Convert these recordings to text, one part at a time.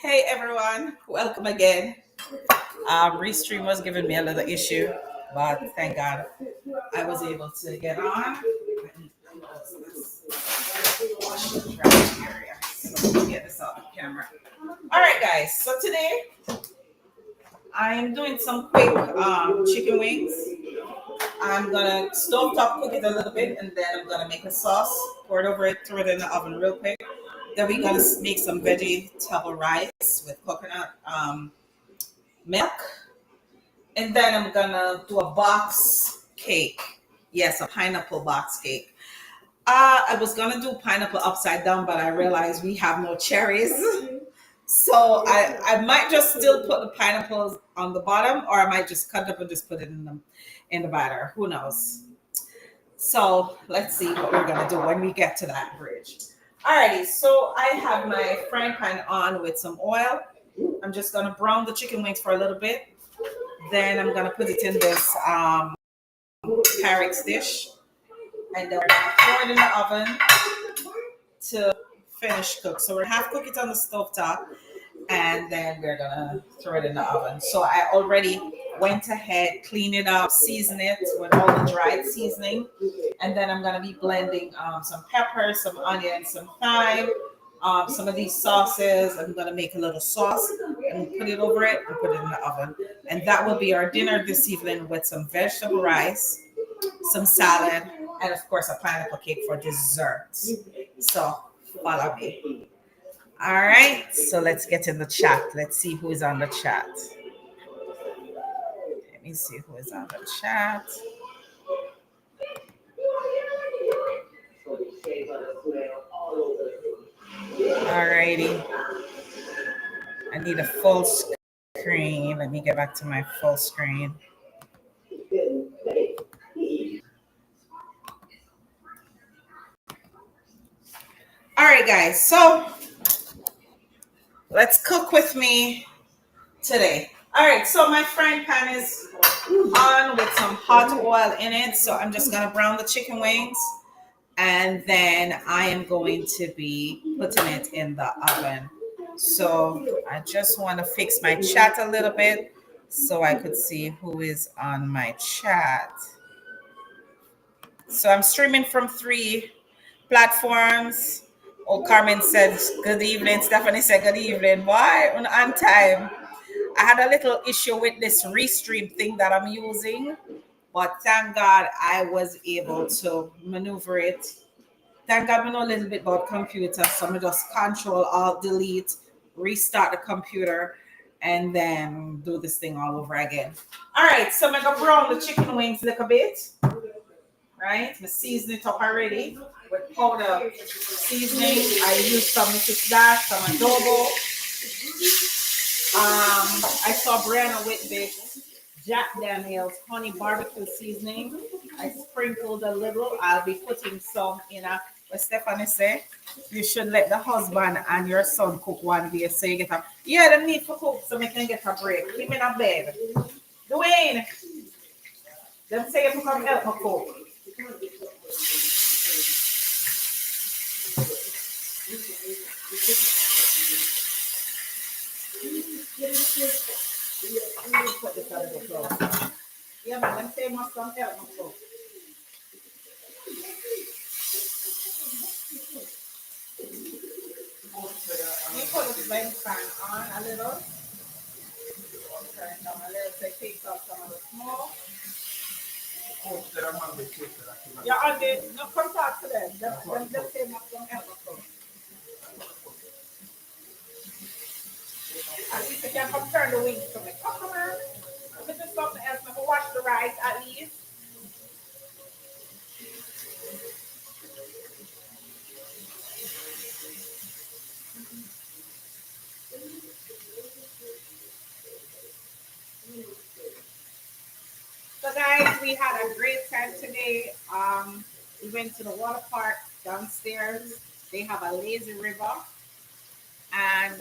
Hey everyone, welcome again. Restream was giving me a little issue, but thank God I was able to get on. Wash the trash area. So let me get this out of the camera. All right, guys. So today I'm doing some quick chicken wings. I'm gonna stove top cook it a little bit, and then I'm gonna make a sauce, pour it over it, throw it in the oven real quick. Then we're gonna make some vegetable rice with coconut milk. And then I'm gonna do a box cake. Yes, a pineapple box cake. I was gonna do pineapple upside down, but I realized we have no cherries. So I might just still put the pineapples on the bottom, or I might just cut it up and just put it in the batter. Who knows? So let's see what we're gonna do when we get to that bridge. Alrighty, so I have my frying pan on with some oil. I'm just gonna brown the chicken wings for a little bit. Then I'm gonna put it in this Pyrex dish, and then we're gonna throw it in the oven to finish cook. So we're half cook it on the stove top, and then we're gonna throw it in the oven. So I already went ahead, clean it up, season it with all the dried seasoning, and then I'm gonna be blending some pepper, some onion, some thyme. Some of these sauces, I'm gonna make a little sauce and put it over it and put it in the oven. And that will be our dinner this evening with some vegetable rice, some salad, and of course a pineapple cake for dessert. So follow me. All right, so let's get in the chat. Let's see who is on the chat. Let me see who is on the chat. All righty. I need a full screen. Let me get back to my full screen. All right, guys. So let's cook with me today. All right, so my frying pan is on with some hot oil in it. So I'm just gonna brown the chicken wings, and then I am going to be putting it in the oven. So I just want to fix my chat a little bit so I could see who is on my chat. So I'm streaming from 3 platforms. Oh, Carmen says good evening. Stephanie said good evening. Why on time? I had a little issue with this restream thing that I'm using, but thank God I was able to maneuver it. Thank God we know a little bit about computers, so I'm just Control Alt Delete, restart the computer, and then do this thing all over again. All right, so I'm gonna brown the chicken wings a little bit. Right, I season it up already with powder seasoning. I use some Mrs. Dash, some adobo. I saw Brianna with this Jack Daniels honey barbecue seasoning. I sprinkled a little. I'll be putting some in a. What Stephanie say, you should let the husband and your son cook one day so you get a. Yeah, they need to cook so we can get a break. Keep in a bed. Dwayne, them say you come help me cook. Put this on the floor. Yeah, man, them say must come help me cook. You put the flame fan on a little. Turn it down a little so it takes off some of the smoke. Yeah, on the no come talk to them. Them say must come help me cook. At least you can come turn the wings to me. Come on. Let me do something else. Let me wash the rice at least. So guys, we had a great time today. We went to the water park downstairs. They have a lazy river, and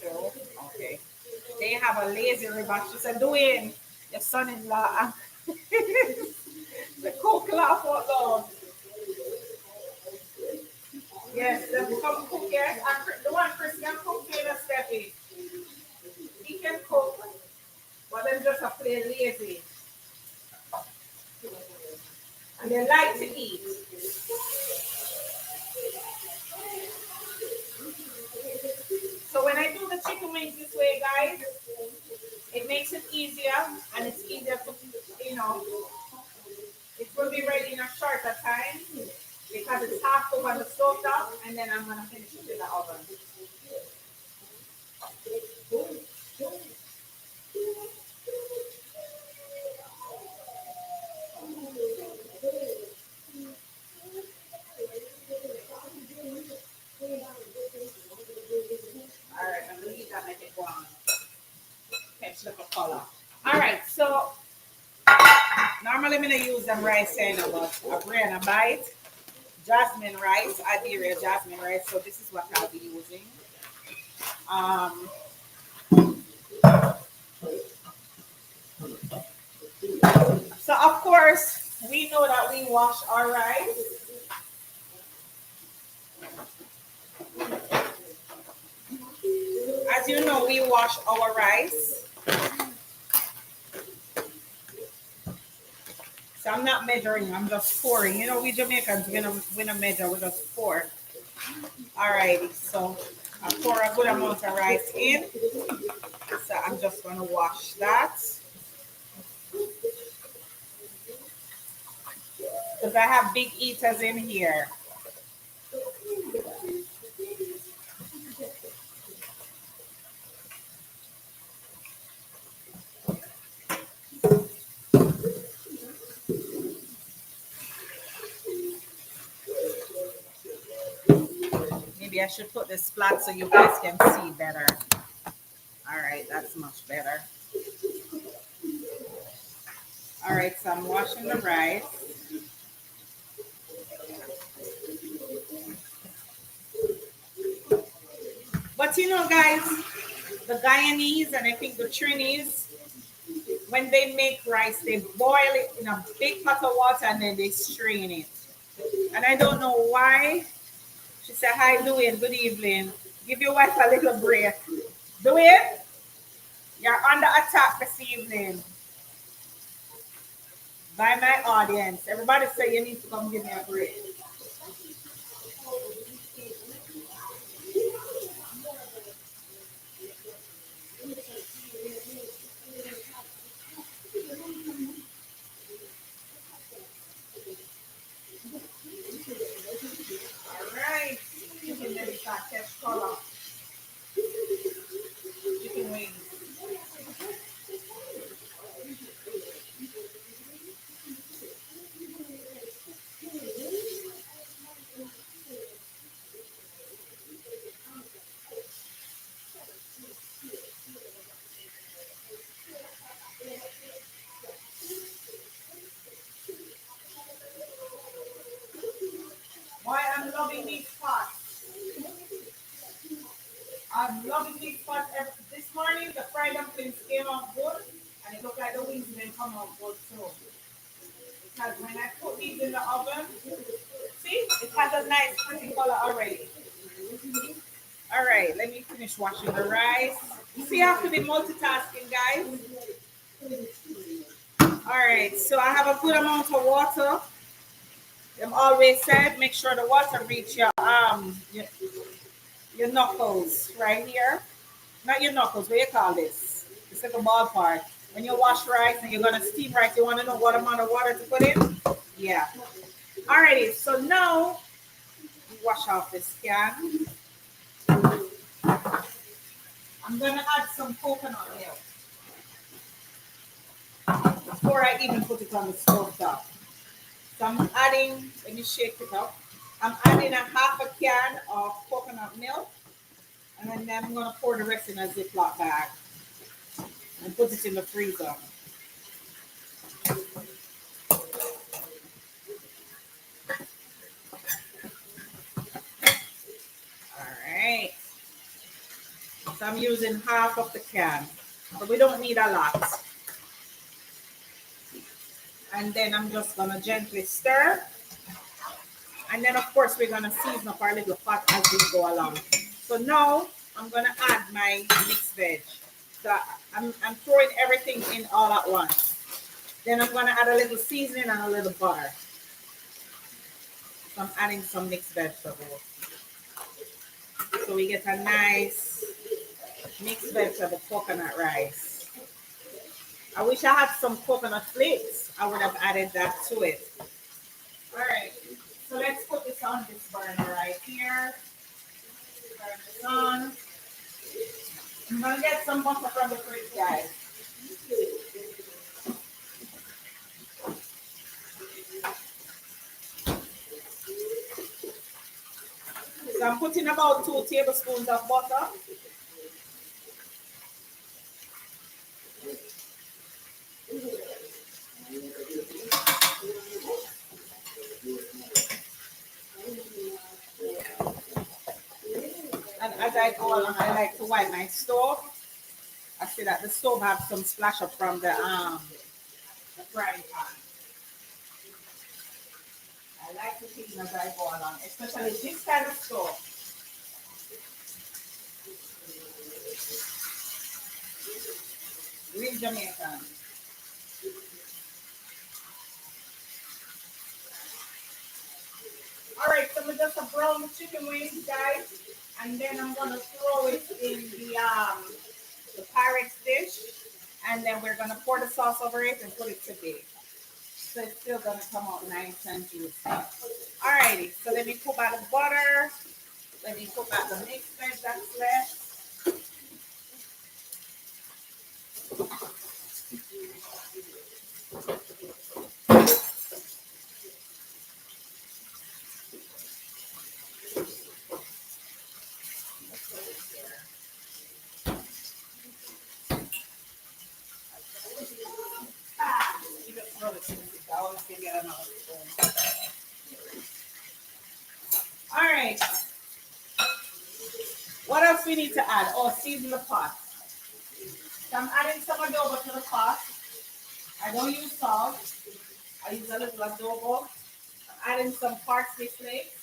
show. Okay, they have a lazy river. She said, "Doing your son-in-law." The cook laugh out loud. Yes, some cook, yes. And the one Chris can cook, you know, Steffi. He can cook, but then just a plain lazy. And they like to eat. So when I do the chicken wings this way, guys, it makes it easier and it's easier to, you know, it will be ready in a shorter time because it's half cooked on the stove top and then I'm gonna finish it in the oven. All right, I'm gonna leave that like it go on. Catch the color. All right, so normally I'm gonna use them rice saying about a brand I buy it. Jasmine rice, Iberia jasmine rice. So this is what I'll be using. Um, so of course we know that we wash our rice. As you know, we wash our rice. So I'm not measuring, I'm just pouring. You know, we Jamaicans, we don't measure, we just pour. Alrighty, so I pour a good amount of rice in. So I'm just gonna wash that. Because I have big eaters in here. Maybe I should put this flat so you guys can see better. All right, that's much better. All right, so I'm washing the rice. But you know, guys, the Guyanese and I think the Trinis, when they make rice, they boil it in a big pot of water and then they strain it. And I don't know why. She said, "Hi, Louie, good evening. Give your wife a little break. Louie, you're under attack this evening by my audience. Everybody say you need to come give me a break." All right. Chicken belly fat, catch color. Chicken wings. Why I'm loving these pots. I'm loving these pots. This morning, the fried dumplings came out good, and it looked like the wings didn't come out good too. Because when I put these in the oven, see, it has a nice pretty color already. All right, let me finish washing the rice. You see, I have to be multitasking, guys. All right, so I have a good amount of water. I've always said make sure the water reach your knuckles right here. Not your knuckles, what you call this? It's like a ballpark. When you wash rice and you're gonna steam rice, you wanna know what amount of water to put in? Yeah. Alrighty, so now we wash off this can. I'm gonna add some coconut milk before I even put it on the stove top. So I'm adding, let me shake it up. I'm adding a half a can of coconut milk, and then I'm gonna pour the rest in a Ziploc bag and put it in the freezer. All right. So I'm using half of the can, but we don't need a lot. And then I'm just gonna gently stir. And then, of course, we're going to season up our little pot as we go along. So now I'm going to add my mixed veg. So I'm throwing everything in all at once. Then I'm going to add a little seasoning and a little butter. So I'm adding some mixed vegetables. So we get a nice mixed vegetable coconut rice. I wish I had some coconut flakes. I would have added that to it. All right. So let's put this on this burner right here. Turn this on. I'm gonna get some butter from the fridge, guys. So I'm putting about 2 tablespoons of butter. And as I go along, I like to wipe my stove. I see that the stove has some splash up from the frying pan. I like to clean as I go along, especially this kind of stove. Real Jamaican. All right, so we just brown the chicken wings, guys, and then I'm gonna throw it in the Pyrex dish, and then we're gonna pour the sauce over it and put it to bake. So it's still gonna come out nice and juicy. Alrighty, so let me put back the butter. Let me put back the mixed veg that's left. You just throw the chicken. I always can get another spoon. All right. What else we need to add? Oh, season the pot. So I'm adding some adobo to the pot. I don't use salt. I use a little adobo. I'm adding some parsley flakes.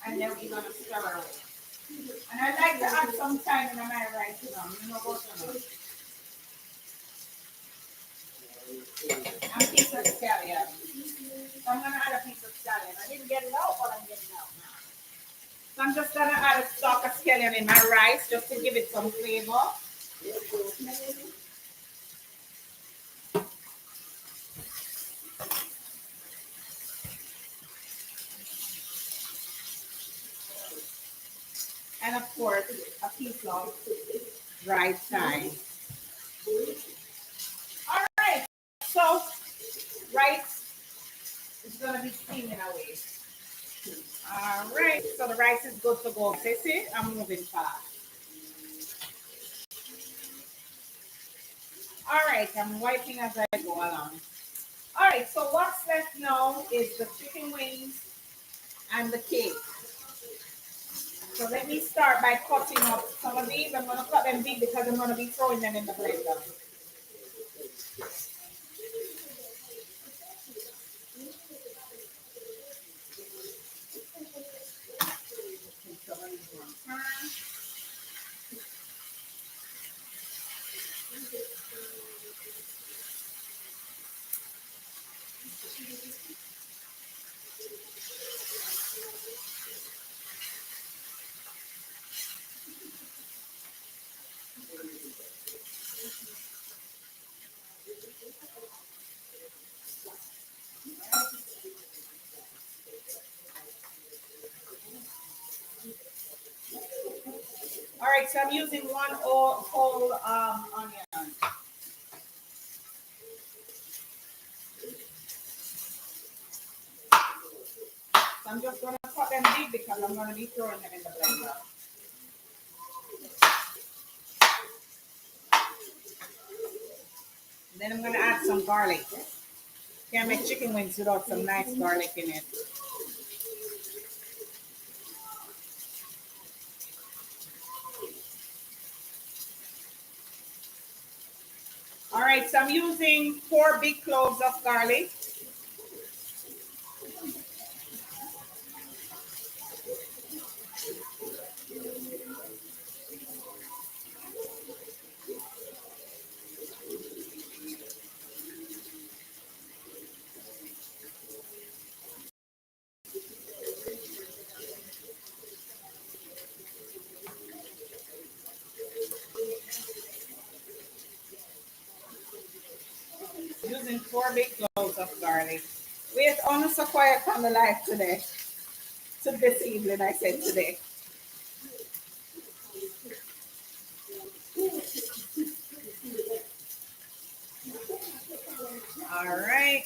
And then we're gonna stir it. And I like to add some thyme in my rice, you know what I mean? And a piece of scallion. So I'm gonna add a piece of scallion. I didn't get it out, but I'm getting it out now. So I'm just gonna add a stalk of scallion in my rice just to give it some flavor. And of course, a piece of dried thyme. All right, so rice is gonna be steaming away. All right, so the rice is good to go, Sissy. I'm moving fast. All right, I'm wiping as I go along. All right, so what's left now is the chicken wings and the cake. So let me start by cutting up some of these. I'm gonna cut them big because I'm gonna be throwing them in the blender. All right, so I'm using one whole onion. So I'm just gonna cut them big because I'm gonna be throwing them in the blender. Then I'm gonna add some garlic. Can't make chicken wings without some nice garlic in it. All right, so I'm using 4 big cloves of garlic. Using 4 big cloves of garlic. Wait, almost so quiet on the live today. To this evening, I said today. All right.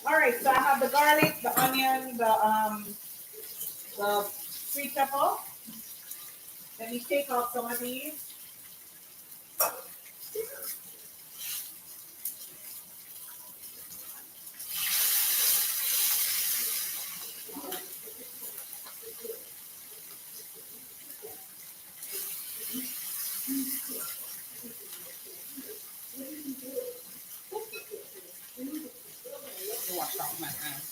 All right, so I have the garlic, the onion, the sweet pepper. Let me take out some of these. Wash out my hands.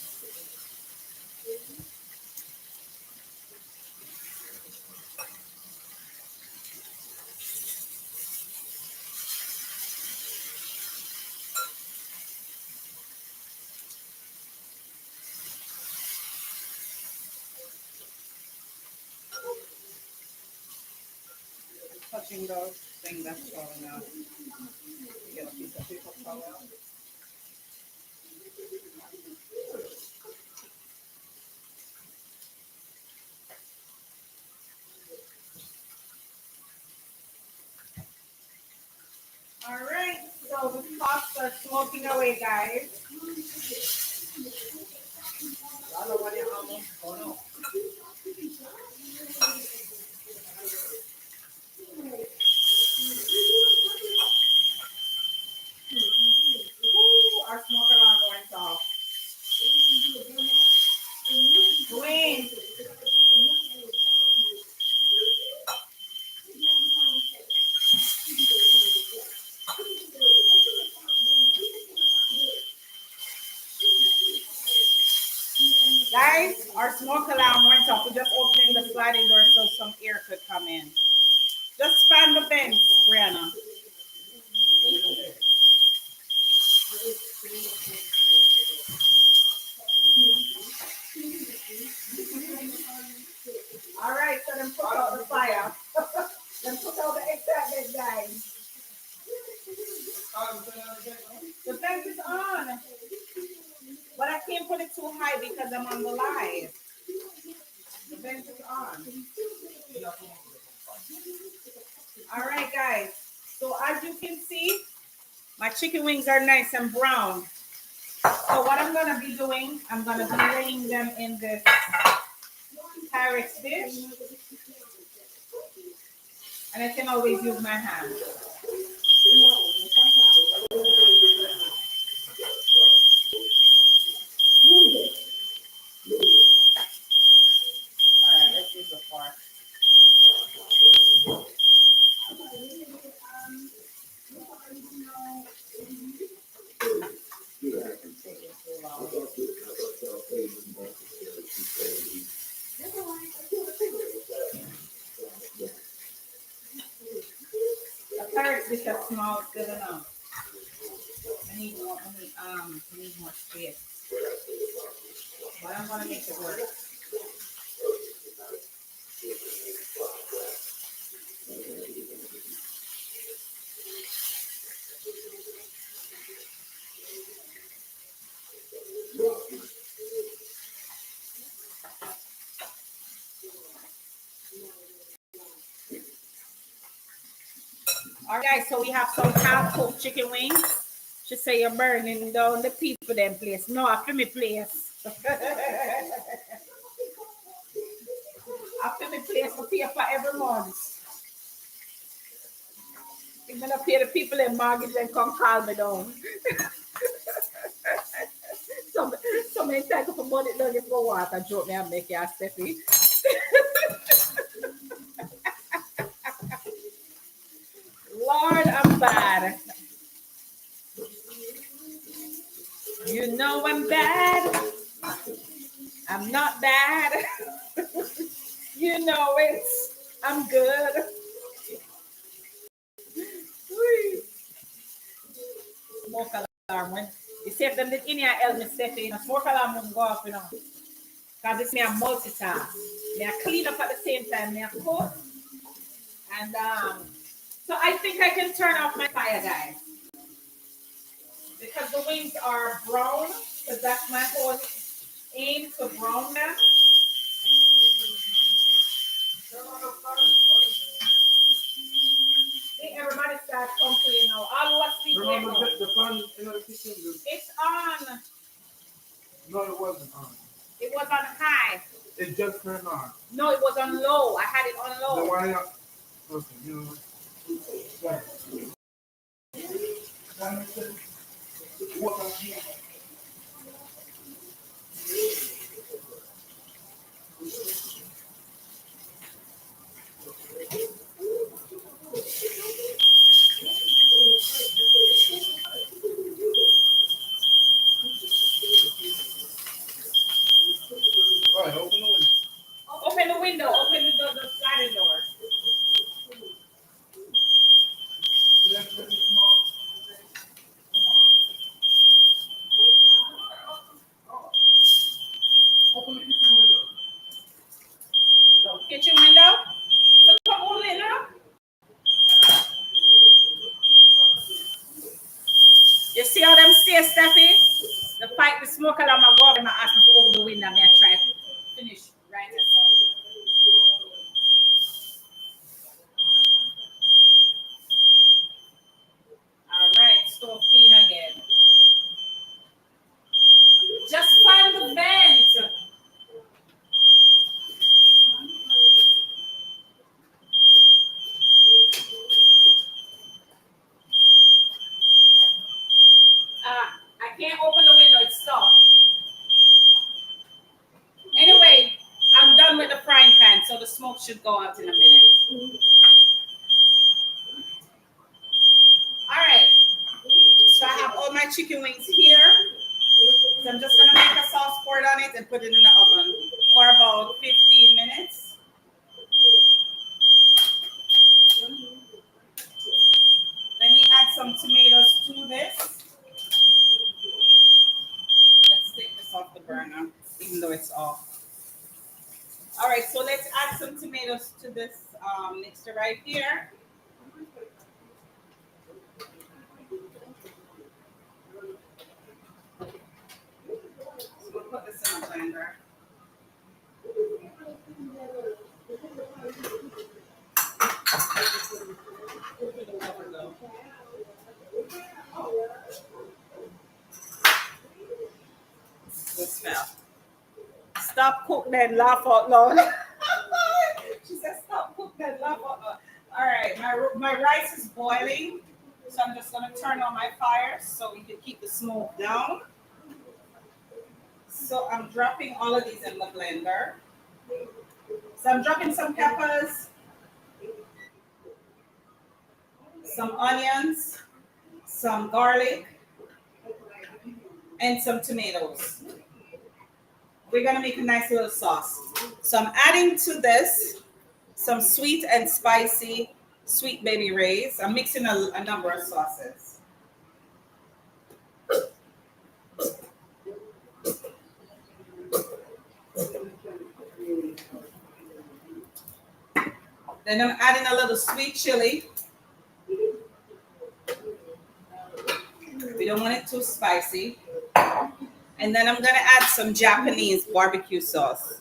Touching those things that's falling out. Get a piece of paper towel. All right, so the pots are smoking away, guys. I don't want it almost. Oh no. Ooh, our smoke alarm went off. Dwayne. Guys, our smoke alarm went off. We're just opening the sliding door so some air could come in. Just span the fence, Brianna. All right, so then put out the fire. Then put out the excitement, guys. The fence is on. But I can't put it too high because I'm on the live. The fence is on. All right, guys. So as you can see, my chicken wings are nice and brown. So what I'm gonna be doing, I'm gonna be laying them in this Pyrex dish, and I can always use my hand. All right, let's use the fork. The Pyrex dish is small, is good enough. I need more space. But I'm gonna make it work. All right, guys, so we have some half-cooked chicken wings. She say you're burning down the people them place. No, after me place. After me place for pay for every month. If I don't pay the people in mortgage, then come call me down. some many times for money don't get for water, joke me and make you a Steffi. bad. You know I'm bad. I'm not bad. You know it. I'm good. Smoke alarm. When you see if them did in here help me step in, a smoke alarm won't go off, you know. Because it's me a multitask. Me a clean up at the same time. Me a cook. And so I think I can turn off my fire, guys. Because the wings are brown. Because that's my whole aim to brown them. Everybody starts complaining now. All what's Remember the fan in the kitchen? It's on. No, it wasn't on. It was on high. It just turned on. No, it was on low. I had it on low. Then why not? Okay, you know what? All right, open the window. Open the window. Open the sliding door. Open the kitchen window. Kitchen window. So come on in now. You see how them stay, Steffi? The pipe, the smoke alarm, I go up and I ask me to open the window and I try to finish right there. All right, stove clean again. Just find the vent. I can't open the window, it's stuck. Anyway, I'm done with the frying pan, so the smoke should go out in a minute. All right, so I have all my chicken wings here. So I'm just gonna make a sauce, pour it on it, and put it in the oven for about 15 minutes. Let me add some tomatoes to this. Let's take this off the burner, even though it's off. All right, so let's add some tomatoes to this mixture right here. So we'll put this in a blender. Good smell. Stop cook then laugh out loud. She said stop cook then laugh out loud. All right, my rice is boiling. So I'm just gonna turn on my fire so we can keep the smoke down. So I'm dropping all of these in the blender. So I'm dropping some peppers, some onions, some garlic, and some tomatoes. We're gonna make a nice little sauce. So I'm adding to this some sweet and spicy sweet baby rays. I'm mixing a number of sauces. Then I'm adding a little sweet chili. We don't want it too spicy. And then I'm gonna add some Japanese barbecue sauce.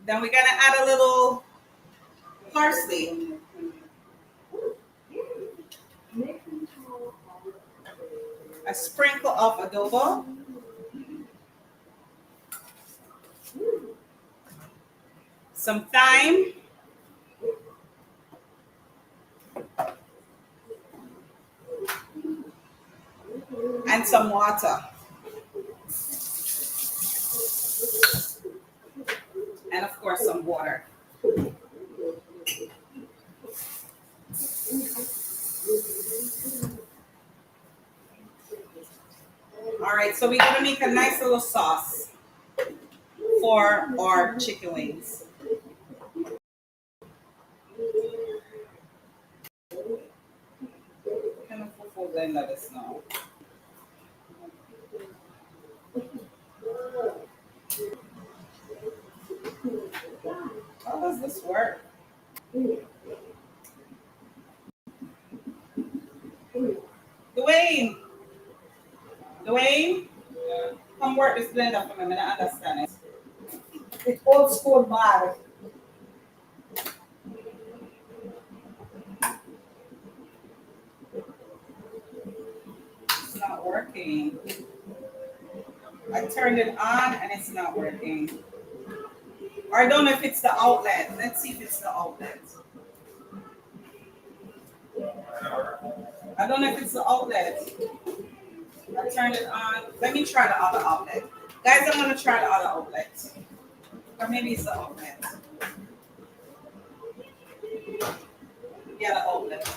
Then we're gonna add a little parsley. A sprinkle of adobo. Some thyme. And some water. some water. All right, so we're gonna make a nice little sauce for our chicken wings. Kind of full blend, let us know. How does this work? Dwayne, Dwayne, come work this blender for me. I don't understand it. It's old school bar. It's not working. I turned it on and it's not working. Or I don't know if it's the outlet. Let's see if it's the outlet. I don't know if it's the outlet. I turned it on. Let me try the other outlet. Guys, I'm gonna try the other outlet. Or maybe it's the outlet. Yeah, the outlet.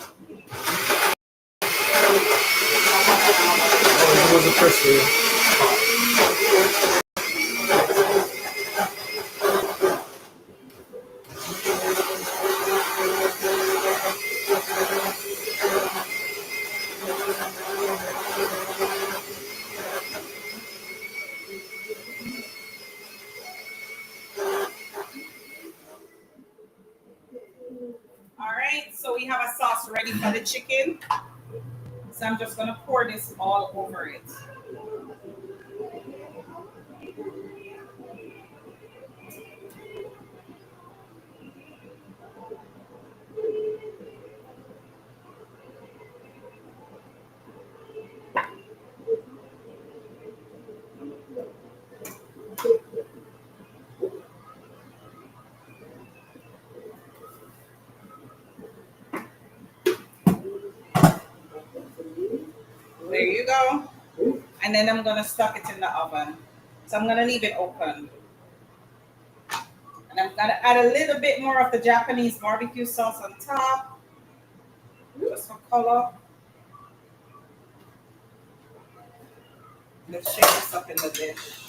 Oh, it was a pressure. All right, so we have a sauce ready for the chicken. So I'm just gonna pour this all over it. There you go. And then I'm gonna stuck it in the oven. So I'm gonna leave it open. And I'm gonna add a little bit more of the Japanese barbecue sauce on top, just for color. Let's shake this up in the dish.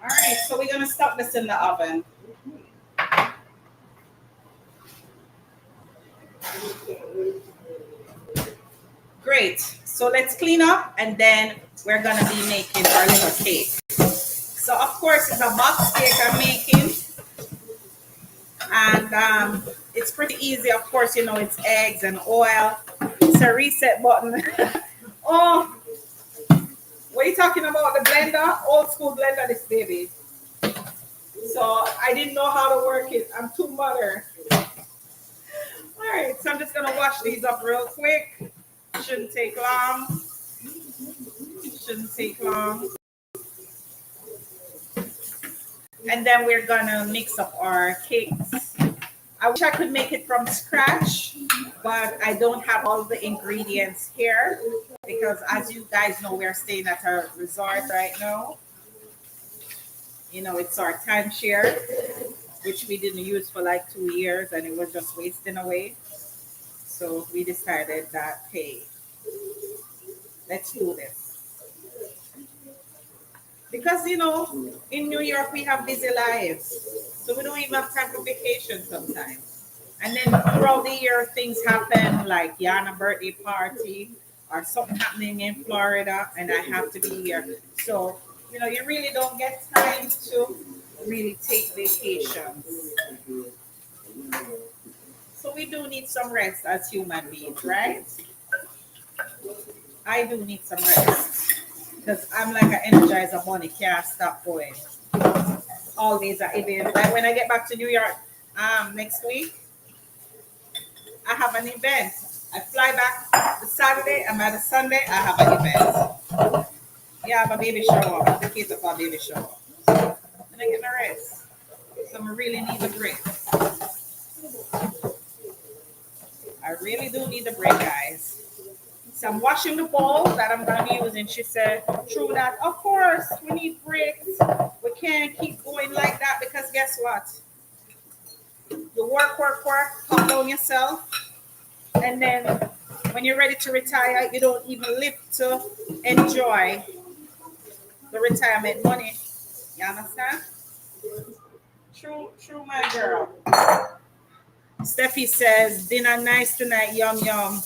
All right, so we're gonna stuff this in the oven. Great. So let's clean up and then we're gonna be making our little cake. So of course it's a box cake I'm making. And it's pretty easy. Of course, you know, it's eggs and oil. It's a reset button. Oh, what are you talking about? The blender? Old school blender, this baby. So I didn't know how to work it. I'm too mother. All right, so I'm just gonna wash these up real quick. Shouldn't take long. Shouldn't take long. And then we're gonna mix up our cakes. I wish I could make it from scratch, but I don't have all the ingredients here because, as you guys know, we're staying at a resort right now. You know, it's our timeshare, which we didn't use for like 2 years and it was just wasting away. So we decided that, hey, let's do this. Because, you know, in New York, we have busy lives. So we don't even have time for vacation sometimes. And then throughout the year, things happen like Yana birthday party or something happening in Florida, and I have to be here. So, you know, you really don't get time to really take vacations. So we do need some rest as human beings, right? I do need some rest because I'm like an energizer bunny, can't stop going. Always at events. Like when I get back to New York next week, I have an event. I fly back the Saturday, and by the Sunday, I have an event. Yeah, I have a baby shower. I have the kids for a baby shower. So I'm getting a rest. So I really need a break. I really do need a break, guys. So I'm washing the bowl that I'm gonna be using. She said, true that. Of course, we need breaks. We can't keep going like that because guess what? You work, calm down yourself, and then when you're ready to retire, you don't even live to enjoy the retirement money. You understand? True, my girl. Steffi says, dinner nice tonight, yum yum.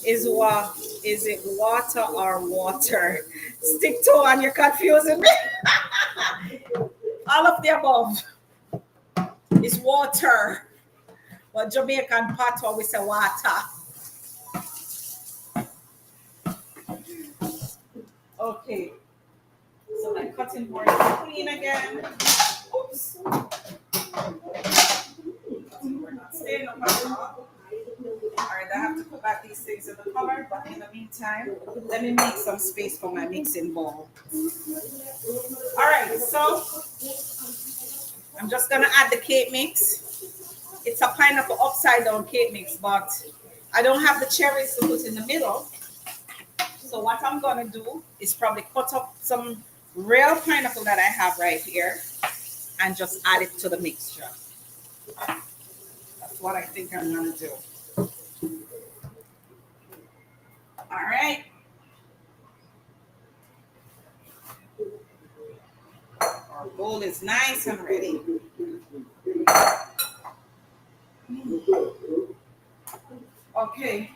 Is it water or water? Stick to one, you're confusing me. All of the above. It's water. But Jamaican patois, we say water. Okay. So my cutting board is clean again. Oops. We're not staying up at all. All right, I have to put back these things in the cupboard, but in the meantime, let me make some space for my mixing bowl. All right, so I'm just gonna add the cake mix. It's a pineapple upside down cake mix, but I don't have the cherries to put in the middle. So what I'm gonna do is probably cut up some real pineapple that I have right here and just add it to the mixture. That's what I think I'm gonna do. All right. Our bowl is nice and ready. Okay.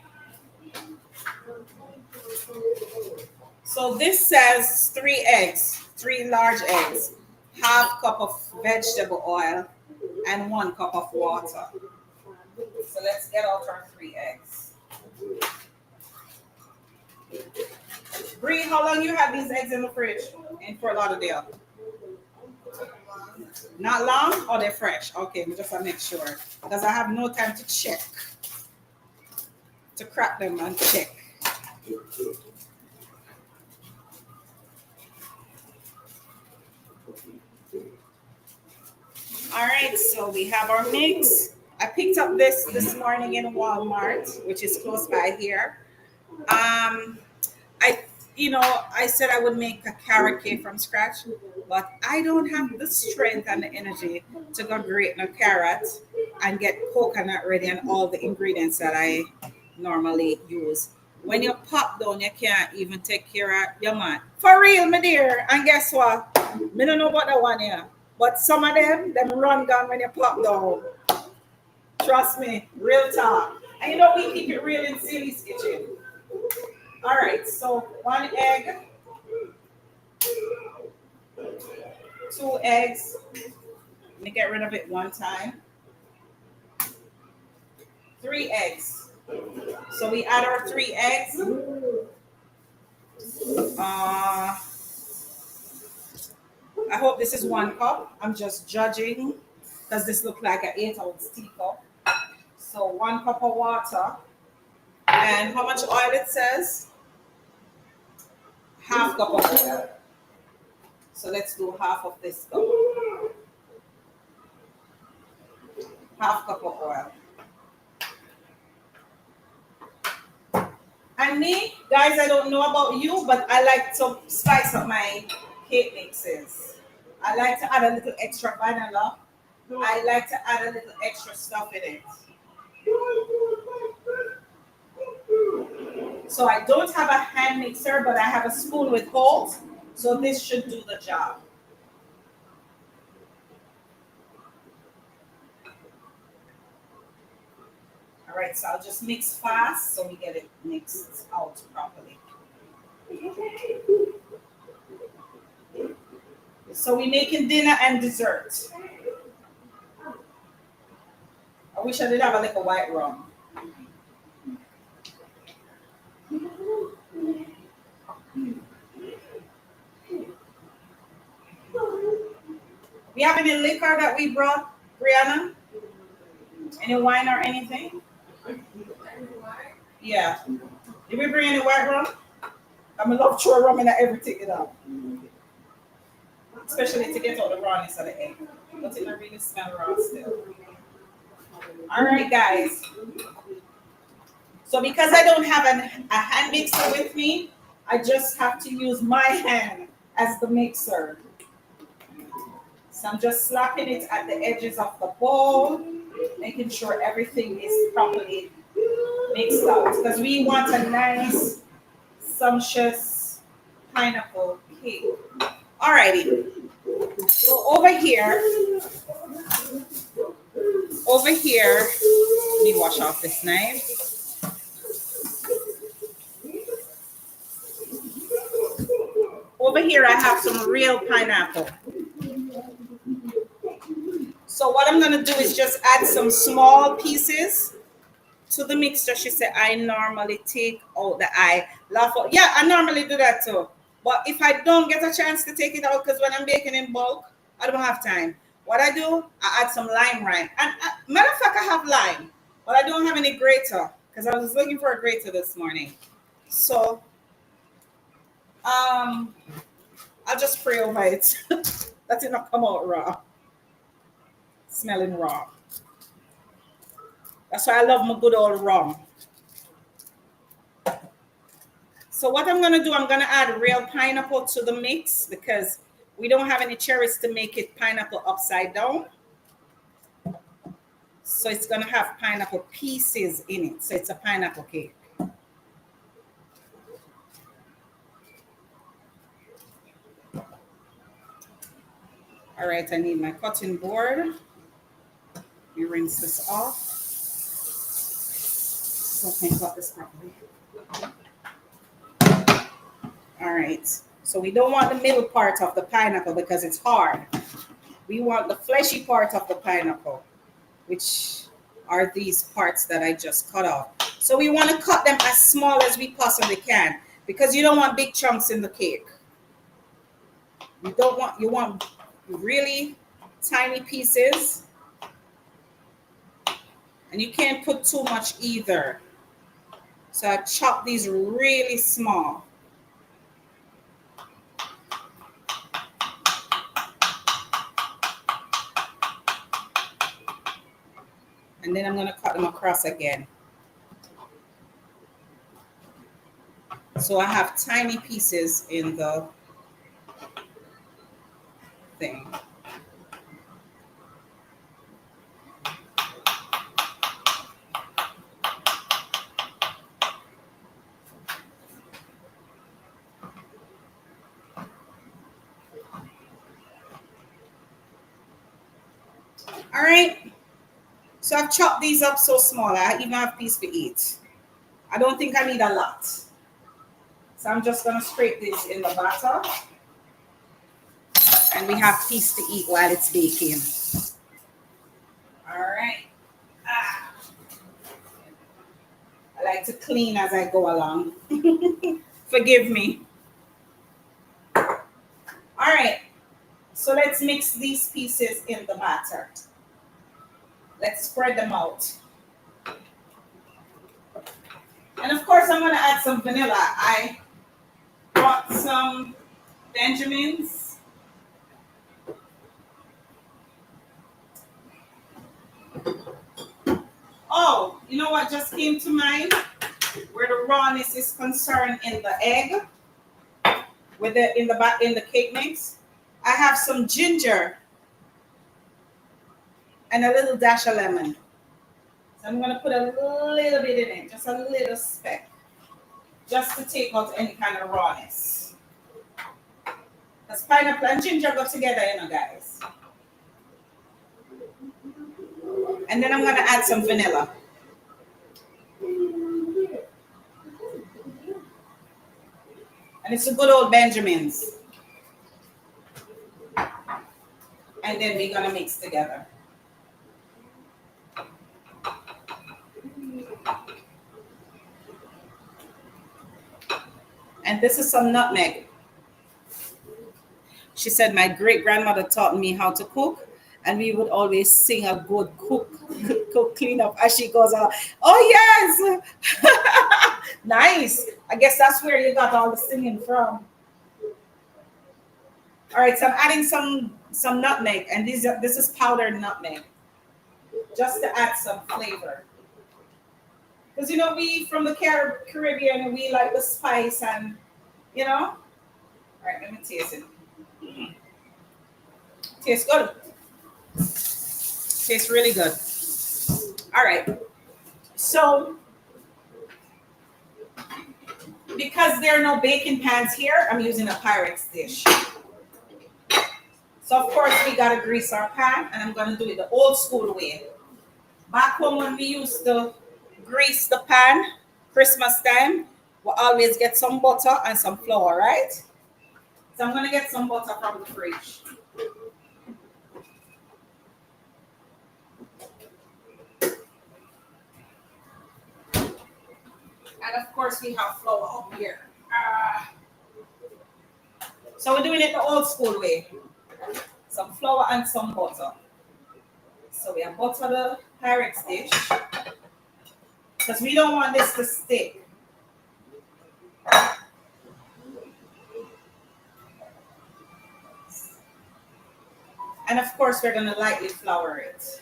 So this says 3 eggs, 3 large eggs, half cup of vegetable oil, and 1 cup of water. So let's get out our 3 eggs. Bree, how long you have these eggs in the fridge in Fort Lauderdale? Not long, or they're fresh? Okay, we just want to make sure because I have no time to check, to crack them and check. All right, so we have our mix. I picked up this morning in Walmart, which is close by here. I I said I would make a carrot cake from scratch, but I don't have the strength and the energy to go grate a carrot and get coconut ready and all the ingredients that I normally use. When you pop down, you can't even take care of your man. For real, my dear. And guess what? Me don't know about that one here. But some of them run down when you pop down. Trust me, real talk. And we keep it real in Silly's kitchen. All right, so 1 egg, 2 eggs. Let me get rid of it one time. 3 eggs. So we add our 3 eggs. I hope this is 1 cup. I'm just judging because this looks like an 8-ounce teacup. So 1 cup of water. And how much oil it says? Half cup of oil. So let's do half of this cup. Half cup of oil. And me, guys, I don't know about you, but I like to spice up my cake mixes. I like to add a little extra vanilla. I like to add a little extra stuff in it. So I don't have a hand mixer, but I have a spoon with holes. So this should do the job. All right, so I'll just mix fast so we get it mixed out properly. So we're making dinner and dessert. I wish I did have a little white rum. We have any liquor that we brought, Brianna? Any wine or anything? Yeah. Did we bring any white rum? I love throwing rum in everything, you know. Especially to get out the rawness of the egg. But it don't really smell raw still. All right, guys. So because I don't have a hand mixer with me, I just have to use my hand as the mixer. So I'm just slapping it at the edges of the bowl, making sure everything is properly mixed out. Because we want a nice, sumptuous pineapple cake. Alrighty. So over here, let me wash off this knife. Over here, I have some real pineapple. So what I'm gonna do is just add some small pieces to the mixture. She said, I normally take out the eye. Yeah, I normally do that too. But if I don't get a chance to take it out, because when I'm baking in bulk, I don't have time. What I do, I add some lime rind. And matter of fact, I have lime, but I don't have any grater because I was looking for a grater this morning. So I'll just pray over it. That it not come out raw, smelling raw. That's why I love my good old rum. So what I'm gonna do, I'm gonna add real pineapple to the mix because we don't have any cherries to make it pineapple upside down. So it's gonna have pineapple pieces in it. So it's a pineapple cake. All right, I need my cutting board. Let me rinse this off. So I can cut this properly. All right, so we don't want the middle part of the pineapple because it's hard. We want the fleshy part of the pineapple, which are these parts that I just cut off. So we want to cut them as small as we possibly can because you don't want big chunks in the cake. You want really tiny pieces, and you can't put too much either. So I chop these really small. And then I'm going to cut them across again. So I have tiny pieces in the thing. All right. So I've chopped these up so small. I even have a piece to eat. I don't think I need a lot. So I'm just going to scrape this in the batter. And we have piece to eat while it's baking. All right. I like to clean as I go along. Forgive me. All right. So let's mix these pieces in the batter. Let's spread them out. And of course, I'm going to add some vanilla. I brought some Benjamins. Oh, you know what just came to mind? Where the rawness is concerned in the egg, with in the cake mix. I have some ginger and a little dash of lemon. So I'm going to put a little bit in it, just a little speck, just to take out any kind of rawness. Because pineapple and ginger go together, you know, guys. And then I'm going to add some vanilla. And it's a good old Benjamin's. And then we're going to mix together. And this is some nutmeg. She said, my great grandmother taught me how to cook, and we would always sing a good cook clean up as she goes on. Oh yes, nice. I guess that's where you got all the singing from. All right, so I'm adding some nutmeg, and this is powdered nutmeg, just to add some flavor. Because we from the Caribbean, we like the spice, and you know. All right, let me taste it. Tastes good. Tastes really good. All right. So because there are no baking pans here, I'm using a Pyrex dish. So of course we gotta grease our pan, and I'm gonna do it the old school way. Back home when we used to grease the pan, Christmas time, we always get some butter and some flour, right? So I'm gonna get some butter from the fridge. And of course we have flour up here. So we're doing it the old school way. Some flour and some butter. So we have butter the Pyrex dish because we don't want this to stick. And of course, we're going to lightly flour it.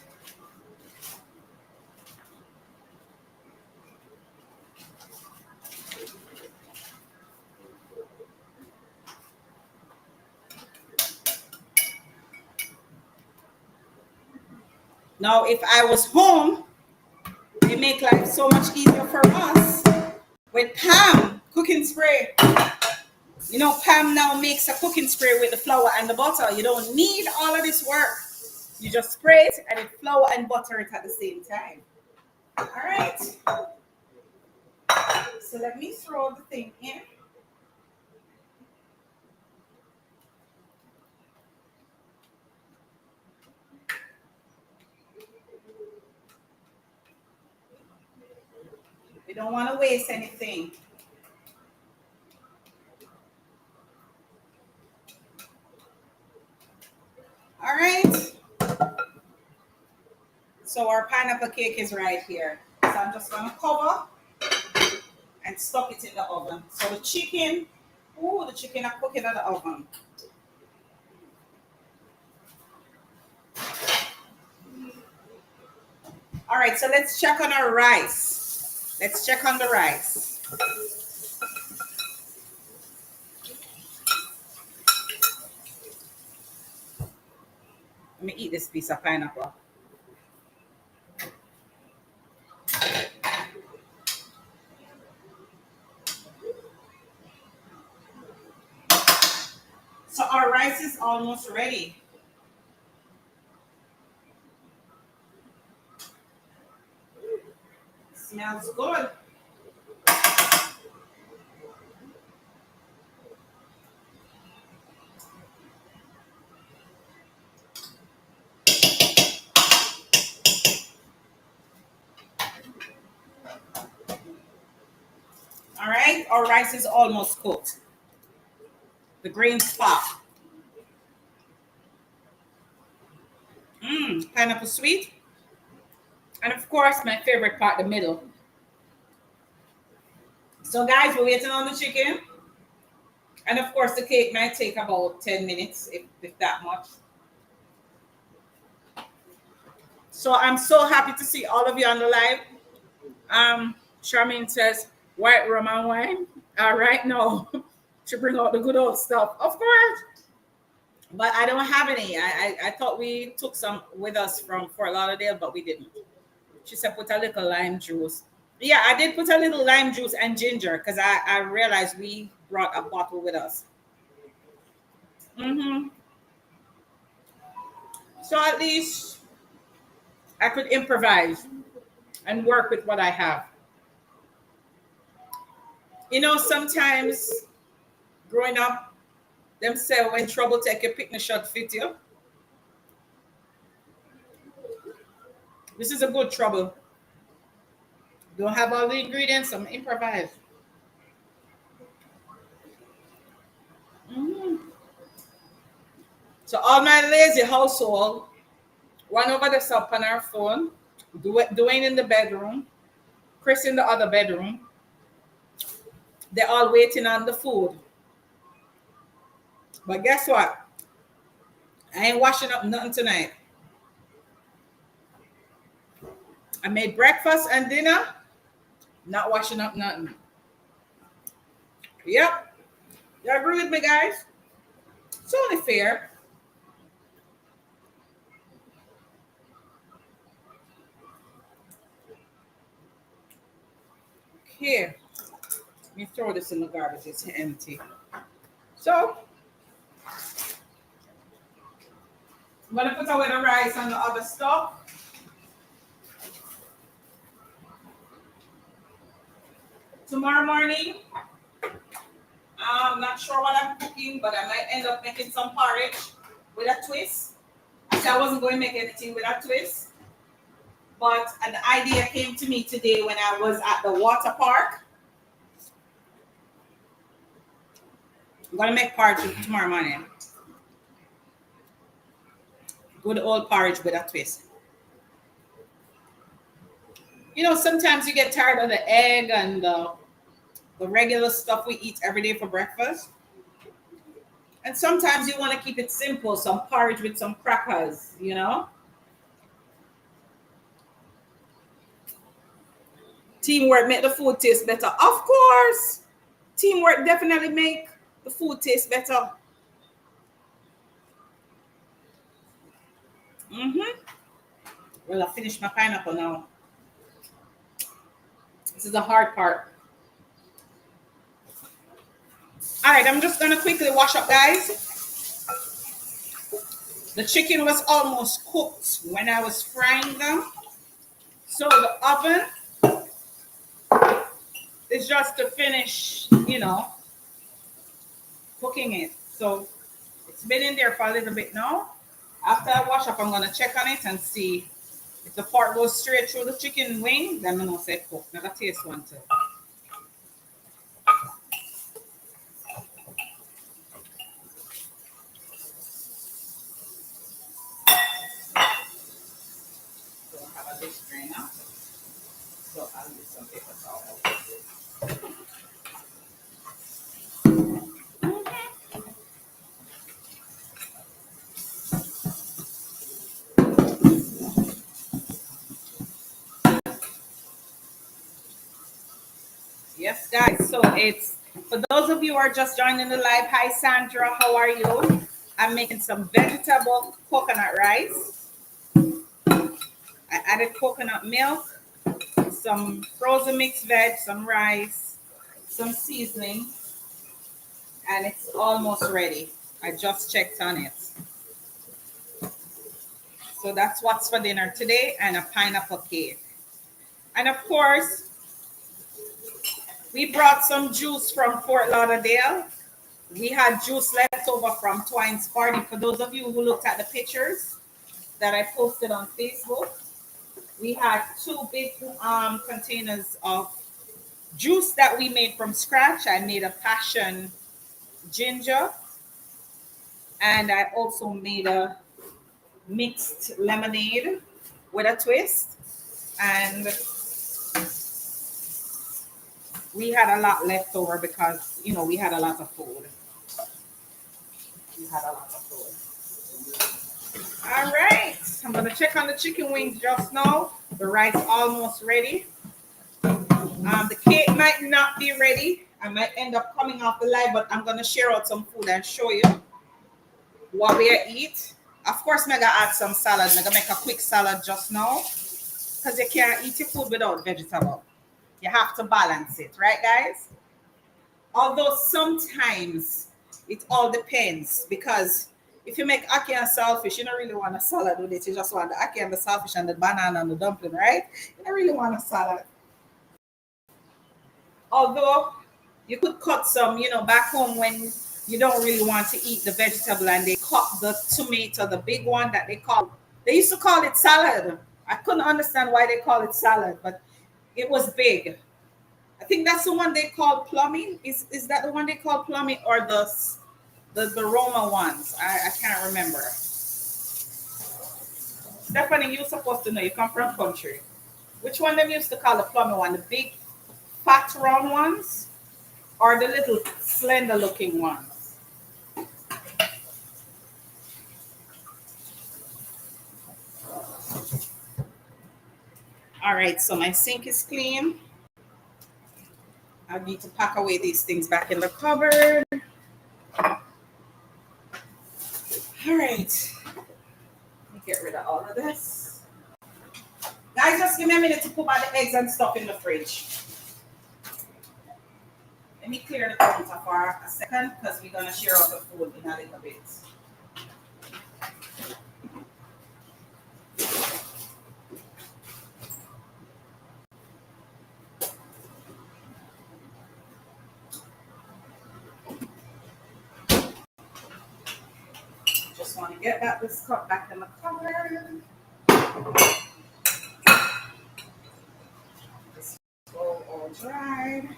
Now, if I was home, it make life so much easier for us with Pam cooking spray. Pam now makes a cooking spray with the flour and the butter. You don't need all of this work. You just spray it and it flour and butter it at the same time. All right. So let me throw the thing in. We don't want to waste anything. All right. So our pineapple cake is right here. So I'm just going to cover and stuff it in the oven. So the chicken are cooking in the oven. All right, so let's check on our rice. Let's check on the rice. Let me eat this piece of pineapple. So our rice is almost ready. Smells good. All right, our rice is almost cooked. The green spot. Pineapple sweet. And of course, my favorite part, the middle. So guys, we're waiting on the chicken. And of course, the cake might take about 10 minutes, if that much. So I'm so happy to see all of you on the live. Charmaine says, white rum and wine. All right, no. To bring out the good old stuff. Of course. But I don't have any. I thought we took some with us from Fort Lauderdale, but we didn't. She said put a little lime juice. Yeah, I did put a little lime juice and ginger because I realized we brought a bottle with us. So at least I could improvise and work with what I have. Sometimes growing up, them say when trouble take you, pick the shot fit you. This is a good trouble. Don't have all the ingredients, some improvise. So all my lazy household, one over the up on our phone, Dwayne in the bedroom, Chris in the other bedroom. They're all waiting on the food. But guess what? I ain't washing up nothing tonight. I made breakfast and dinner, not washing up nothing. Yep. You agree with me, guys? It's only fair. Here, let me throw this in the garbage. It's empty. So, I'm going to put away the rice and the other stuff. Tomorrow morning, I'm not sure what I'm cooking, but I might end up making some porridge with a twist. I said I wasn't going to make anything with a twist, but an idea came to me today when I was at the water park. I'm going to make porridge tomorrow morning. Good old porridge with a twist. You know, sometimes you get tired of the egg and the regular stuff we eat every day for breakfast. And sometimes you want to keep it simple, some porridge with some crackers, you know? Teamwork make the food taste better. Of course. Teamwork definitely make the food taste better. Well, I finished my pineapple now. This is the hard part. All right, I'm just going to quickly wash up, guys. The chicken was almost cooked when I was frying them. So the oven is just to finish, you know, cooking it. So it's been in there for a little bit now. After I wash up, I'm going to check on it and see if the part goes straight through the chicken wing. Then I'm going to say cook. Now that taste one too. So I'll use some paper towel. Yes, guys. So it's for those of you who are just joining the live. Hi, Sandra. How are you? I'm making some vegetable coconut rice. I added coconut milk, some frozen mixed veg, some rice, some seasoning, and it's almost ready. I just checked on it. So that's what's for dinner today, and a pineapple cake. And of course, we brought some juice from Fort Lauderdale. We had juice left over from Twine's party. For those of you who looked at the pictures that I posted on Facebook, we had two big containers of juice that we made from scratch. I made a passion ginger, and I also made a mixed lemonade with a twist. And we had a lot left over because, you know, we had a lot of food. All right, I'm gonna check on the chicken wings just now. The rice almost ready. The cake might not be ready. I might end up coming off the live, but I'm gonna share out some food and show you what we eat. Of course, I'm gonna add some salad. I'm gonna make a quick salad just now because you can't eat your food without vegetable. You have to balance it, right, guys? Although sometimes it all depends, because if you make ackee and saltfish, you don't really want a salad with it. You just want the ackee and the saltfish and the banana and the dumpling, right? You don't really want a salad. Although you could cut some, you know, back home when you don't really want to eat the vegetable and they cut the tomato, the big one that they used to call it salad. I couldn't understand why they call it salad, but it was big. I think that's the one they call plumbing. Is that the one they call plumbing, or the Roma ones? I can't remember. Stephanie, you're supposed to know. You come from country. Which one them used to call the plummy one? The big, fat, round ones, or the little slender looking ones? All right, so my sink is clean. I need to pack away these things back in the cupboard. All right, let me get rid of all of this. Guys, just give me a minute to put my eggs and stuff in the fridge. Let me clear the counter for a second because we're gonna share out the food in a little bit. Just want to get this cup back in the cupboard. This bowl all dried.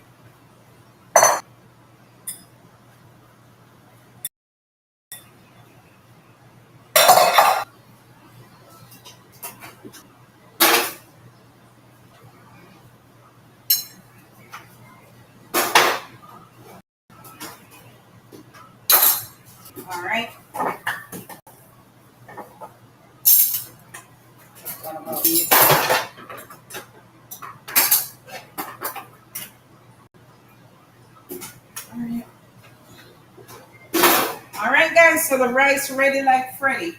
All right. What about these? All right. All right, guys. So the rice ready like Freddy.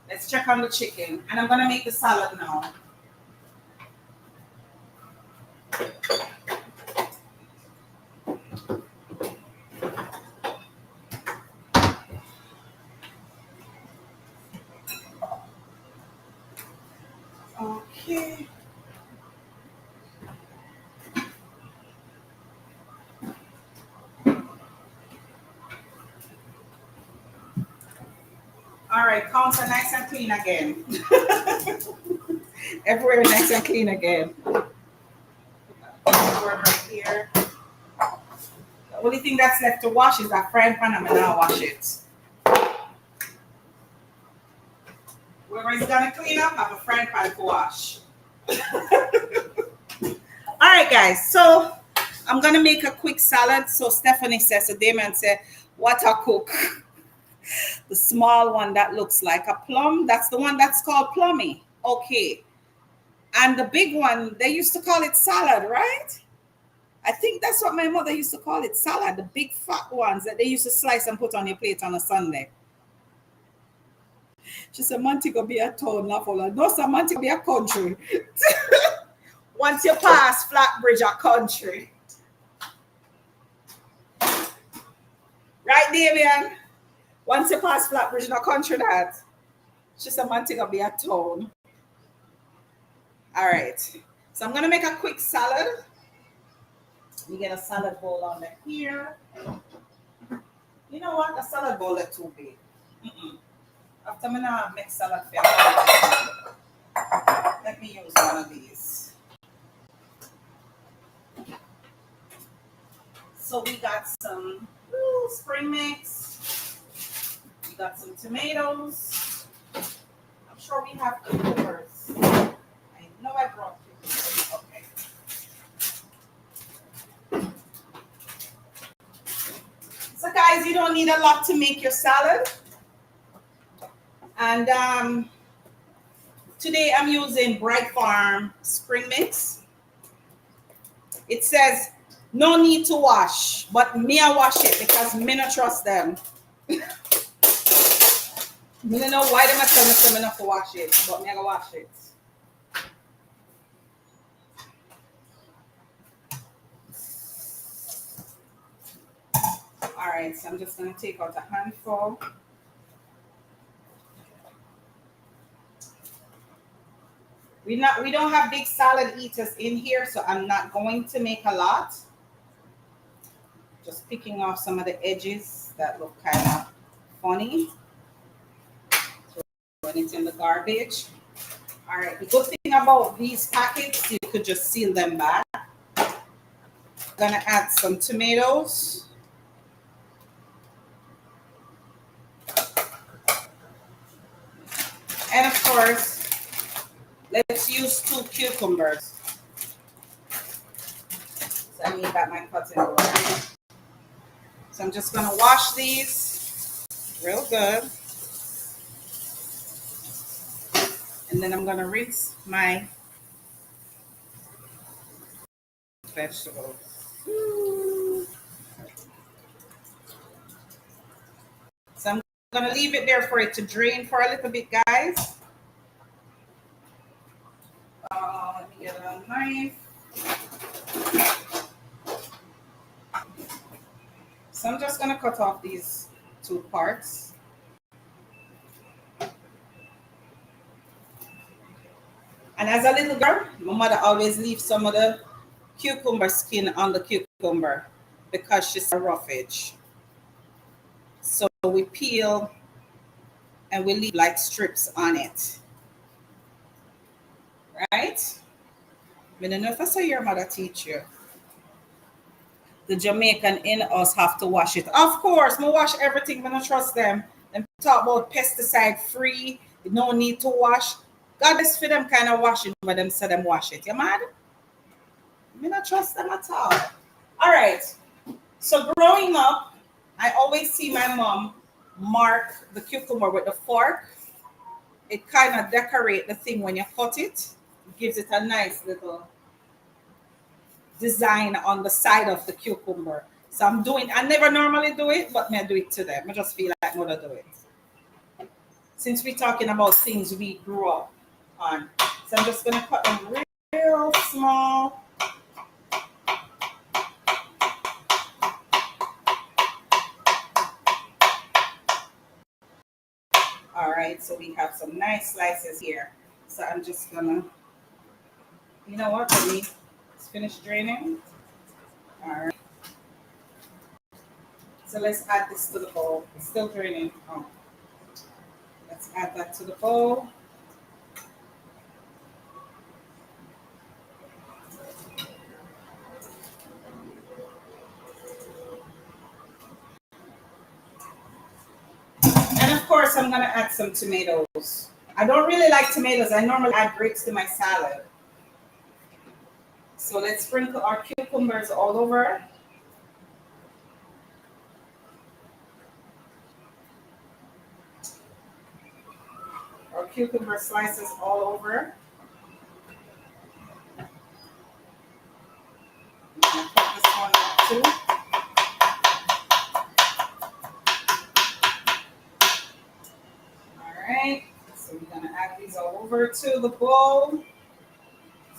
Let's check on the chicken, and I'm gonna make the salad now. Okay. All right. Counter nice and clean again. Everywhere nice and clean again. Right here. The only thing that's left to wash is that frying pan. I'm gonna wash it. Whoever is gonna clean up, have a frying pan to wash. All right, guys. So I'm gonna make a quick salad. So Stephanie says, so Damon said, "What a cook." The small one that looks like a plum. That's the one that's called plummy. Okay. And the big one, they used to call it salad, right? I think that's what my mother used to call it, salad. The big fat ones that they used to slice and put on your plate on a Sunday. She said, Montego be a town, not full of. No, sir, Montego be a country. Once you pass Flatbridge, a country. Right, Damian? Once you pass Flatbridge, in a country that. She said, Montego be a town. All right. So I'm going to make a quick salad. We get a salad bowl on here. You know what? The salad bowl is too big. After I'm gonna make salad, let me use one of these. So we got some spring mix. We got some tomatoes. I'm sure we have cucumbers. I know I brought cucumbers. Okay. So guys, you don't need a lot to make your salad. And today I'm using Bright Farm spring mix. It says no need to wash, but me I wash it because me not trust them. Me don't know why they must tell me not to wash it, but me I go wash it. All right, so I'm just gonna take out a handful. We don't have big salad eaters in here, so I'm not going to make a lot. Just picking off some of the edges that look kind of funny. Throwing it in the garbage. All right, the good thing about these packets, you could just seal them back. I'm gonna add some tomatoes. And of course, let's use 2 cucumbers. So I need that my cutting board. So I'm just gonna wash these real good. And then I'm gonna rinse my vegetables. So I'm gonna leave it there for it to drain for a little bit, guys. Let me get a knife. So I'm just gonna cut off these 2 parts. And as a little girl, my mother always leaves some of the cucumber skin on the cucumber because she's a roughage. So we peel and we leave like strips on it. Right? I don't know if I saw your mother teach you. The Jamaican in us have to wash it. Of course, I wash everything, but I don't trust them. Them talk about pesticide free, no need to wash. God is for them kind of washing, but them say them wash it. You mad? I don't trust them at all. All right. So growing up, I always see my mom mark the cucumber with the fork. It kind of decorate the thing when you cut it. It gives it a nice little design on the side of the cucumber. So I never normally do it, but I do it today. I just feel like mother do it. Since we're talking about things we grew up on. So I'm just gonna cut them real small. All right, so we have some nice slices here. So I'm just gonna, you know what, let me finish draining. All right. So let's add this to the bowl. It's still draining. Oh. Let's add that to the bowl. And of course, I'm gonna add some tomatoes. I don't really like tomatoes. I normally add grapes to my salad. So let's sprinkle our cucumbers all over. Our cucumber slices all over. I'm gonna cut this one up too. All right. So we're gonna add these all over to the bowl.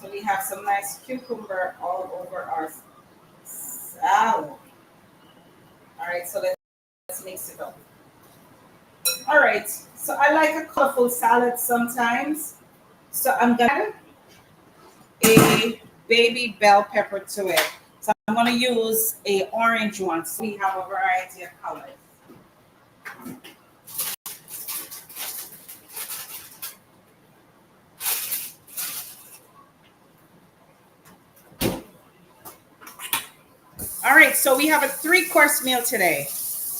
So we have some nice cucumber all over our salad. All right, so let's mix it up. All right, so I like a colorful salad sometimes. So I'm gonna add a baby bell pepper to it. So I'm gonna use a orange one. So we have a variety of colors. All right, so we have a 3-course meal today.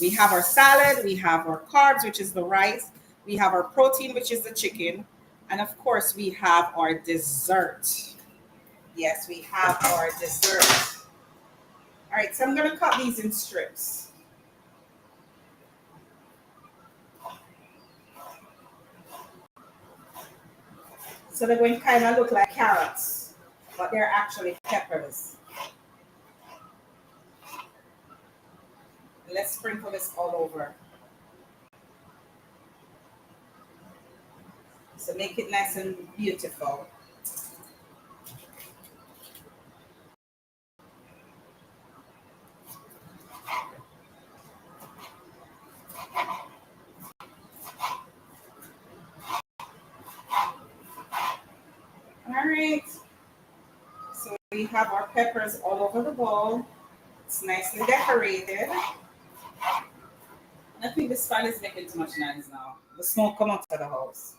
We have our salad, we have our carbs, which is the rice, we have our protein, which is the chicken, and of course, we have our dessert. Yes, we have our dessert. All right, so I'm going to cut these in strips. So they're going to kind of look like carrots, but they're actually peppers. Let's sprinkle this all over. So make it nice and beautiful. All right. So we have our peppers all over the bowl. It's nicely decorated. I think this fan is making too much noise now. The smoke come out of the house.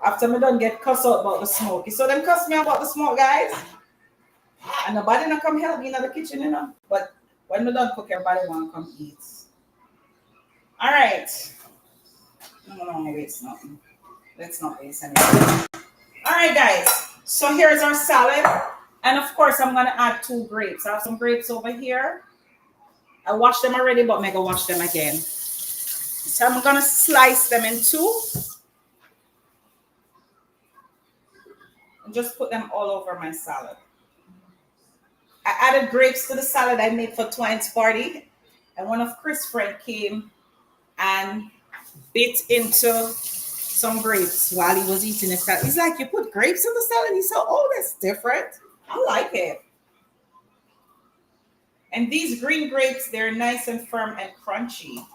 After me done get cussed out about the smoke. You saw them cuss me about the smoke, guys? And nobody not come help me in the kitchen, you know. But when we done cook, everybody want to come eat. All right. I don't want to waste nothing. Let's not waste anything. All right, guys. So here's our salad. And of course, I'm going to add 2 grapes. I have some grapes over here. I washed them already, but I'm going to wash them again. So I'm going to slice them in 2. And just put them all over my salad. I added grapes to the salad I made for Twine's party. And one of Chris' friends came and bit into some grapes while he was eating his salad. He's like, you put grapes in the salad? He said, oh, that's different. I like it. And these green grapes, they're nice and firm and crunchy.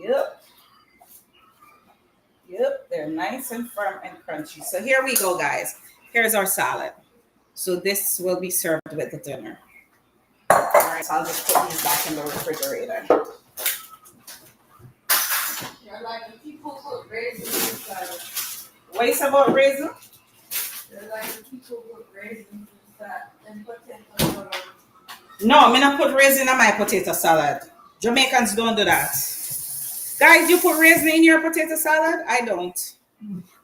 Yep. Yep, they're nice and firm and crunchy. So here we go, guys. Here's our salad. So this will be served with the dinner. All right, so I'll just put these back in the refrigerator. I like the people put raisins in salad. What is about raisin? I like the people put raisins in salad and potato salad. No, I'm not put raisin in my potato salad. Jamaicans don't do that. Guys, you put raisin in your potato salad? I don't.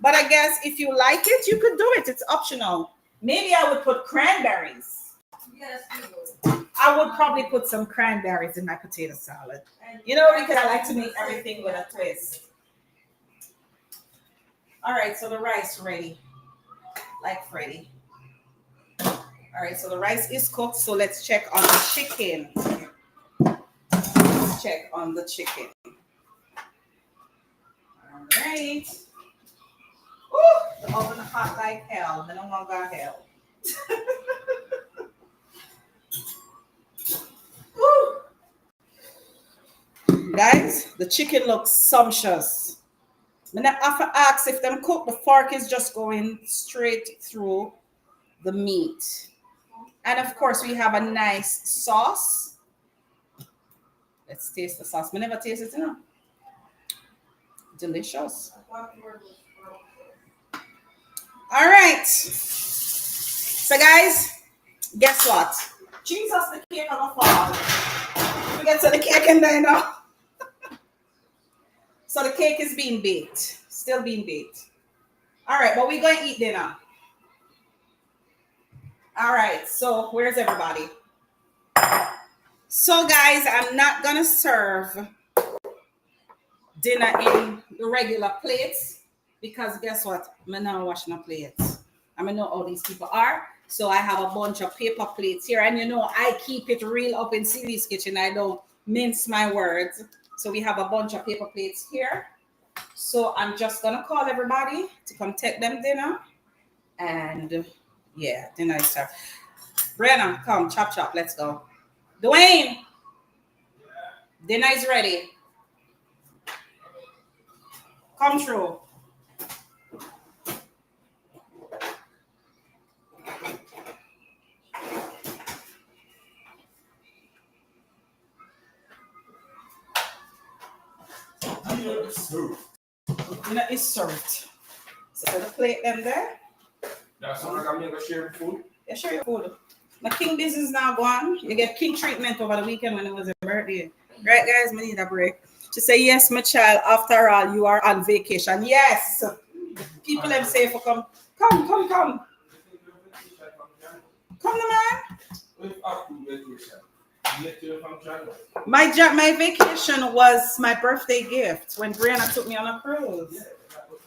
But I guess if you like it, you could do it. It's optional. Maybe I would put cranberries. Yes, you would. I would probably put some cranberries in my potato salad. You know, because I like to make everything with a twist. All right, so the rice ready. Like Freddie. All right, so the rice is cooked. So let's check on the chicken. Let's check on the chicken. All right. Ooh, the oven hot like hell. Then I'm gonna go hell. Woo. Guys, the chicken looks sumptuous. When I often ask if them cook, the fork is just going straight through the meat. And of course, we have a nice sauce. Let's taste the sauce. We never taste it, you know. Delicious. All right. So, guys, guess what? Jesus, the cake on the fall. We get to the cake and then now. So the cake is being baked. Still being baked. All right, but we're going to eat dinner. All right, so where's everybody? So, guys, I'm not going to serve dinner in the regular plates because guess what? I'm not washing the plates. I know all these people are. So I have a bunch of paper plates here. And you know, I keep it real up in Celi's kitchen. I don't mince my words. So we have a bunch of paper plates here. So I'm just going to call everybody to come take them dinner. And yeah, dinner is served. Brenna, come, chop, chop. Let's go. Dwayne, dinner is ready. Come through. Dinner is served. So the plate them there. That's all I'm going to share food. Yeah, share your food. My king business now gone. You get king treatment over the weekend when it was a birthday. Right, guys? We need a break. She say, yes, my child, after all, you are on vacation. Yes. People them say for come. Come. Come the man. My vacation was my birthday gift when Brianna took me on a cruise.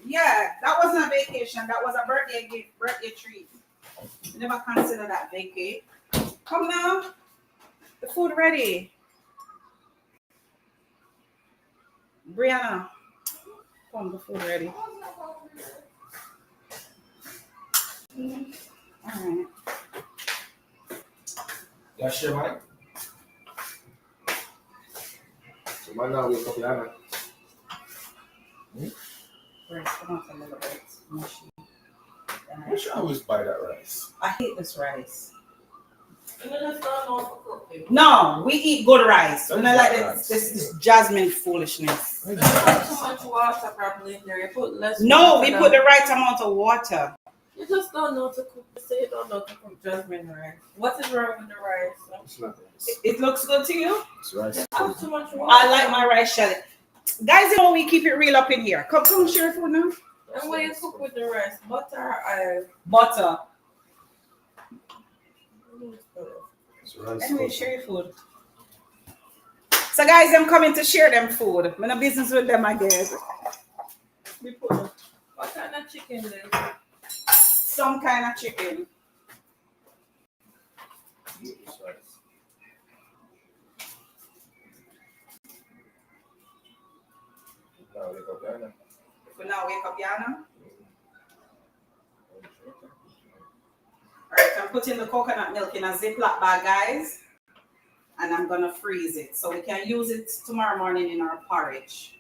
Yeah, that wasn't a vacation. That was a birthday gift, birthday treat. I never consider that vacay. Come now. The food ready. Brianna. Come, the food ready. All right. Yeah, sure, Mike. So, man, now we copy Anna. Rice, come out a little bit. Mushy. I should always buy that rice. I hate this rice. No, we eat good rice. We don't like this jasmine foolishness. You put too much water probably in there. You put less. No, we put the right amount of water. You just don't know to cook. You say you don't know to cook jasmine rice. What is wrong with the rice? It's not rice. It looks good to you? It's rice. Put too much water. I like my rice shell. Guys, you know we keep it real up in here. Come share food now. And when you cook with the rice, butter, Butter. It's rice. Anyway, share your food. So guys, I'm coming to share them food. I'm in a business with them, I guess. what kind of chicken then? Some kind of chicken. It's rice. Now wake up, Yana. For now, wake up, Yana. All right, I'm putting the coconut milk in a Ziploc bag, guys. And I'm going to freeze it. So we can use it tomorrow morning in our porridge.